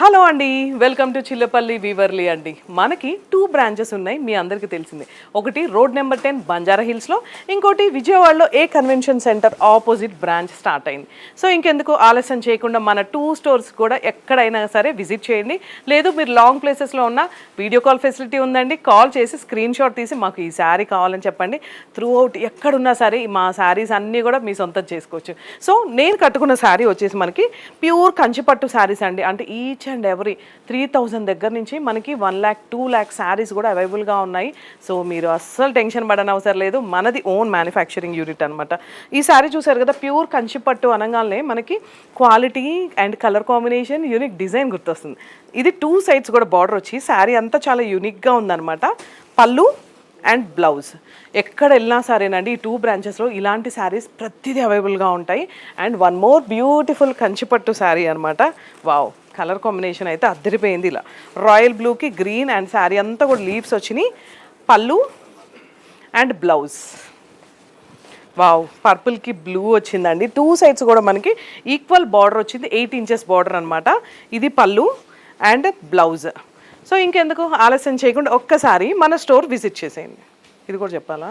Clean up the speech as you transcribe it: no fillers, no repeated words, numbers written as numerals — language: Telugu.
హలో అండి, వెల్కమ్ టు చిల్లపల్లి వీవర్లీ అండి. మనకి 2 బ్రాంచెస్ ఉన్నాయి, మీ అందరికీ తెలిసిందే. ఒకటి రోడ్ నెంబర్ 10 బంజారా హిల్స్లో, ఇంకోటి విజయవాడలో A convention centre opposite branch start అయింది. సో ఇంకెందుకు ఆలస్యం చేయకుండా మన 2 స్టోర్స్ కూడా ఎక్కడైనా సరే విజిట్ చేయండి. లేదు మీరు లాంగ్ ప్లేసెస్లో ఉన్న వీడియో కాల్ ఫెసిలిటీ ఉందండి. కాల్ చేసి స్క్రీన్ షాట్ తీసి మాకు ఈ శారీ కావాలని చెప్పండి. త్రూ అవుట్ ఎక్కడున్నా సరే మా శారీస్ అన్నీ కూడా మీ సొంతం చేసుకోవచ్చు. సో నేను కట్టుకున్న శారీ వచ్చేసి మనకి ప్యూర్ కంచిపట్టు శారీస్ అండి. అంటే ఈచ్ అండ్ ఎవ్రీ 3000 దగ్గర నుంచి మనకి 1 lakh 2 lakh శారీస్ కూడా అవైలబుల్గా ఉన్నాయి. సో మీరు అస్సలు టెన్షన్ పడని అవసరం లేదు, మనది ఓన్ మ్యానుఫ్యాక్చరింగ్ యూనిట్ అనమాట. ఈ శారీ చూసారు కదా, ప్యూర్ కంచిపట్టు అనగానే మనకి quality and colour combination unique design గుర్తొస్తుంది. ఇది 2 సైడ్స్ కూడా బార్డర్ వచ్చి శారీ అంతా చాలా యూనిక్గా ఉందన్నమాట. పళ్ళు అండ్ బ్లౌజ్ ఎక్కడ వెళ్ళినా సరేనండి, ఈ 2 బ్రాంచెస్లో ఇలాంటి శారీస్ ప్రతిదీ అవైలబుల్గా ఉంటాయి. అండ్ వన్ మోర్ బ్యూటిఫుల్ కంచిపట్టు శారీ అనమాట. వావ్, కలర్ కాంబినేషన్ అయితే అద్దరిపోయింది. ఇలా రాయల్ బ్లూకి గ్రీన్ అండ్ శారీ అంతా కూడా లీవ్స్ వచ్చినాయి. పళ్ళు అండ్ బ్లౌజ్ వావ్, పర్పుల్కి బ్లూ వచ్చిందండి. 2 సైడ్స్ కూడా మనకి ఈక్వల్ బార్డర్ వచ్చింది, 8 inches బార్డర్ అనమాట. ఇది పళ్ళు అండ్ బ్లౌజ్. సో ఇంకెందుకు ఆలస్యం చేయకుండా ఒక్కసారి మన స్టోర్ విజిట్ చేసేయండి. ఇది కూడా చెప్పాలా?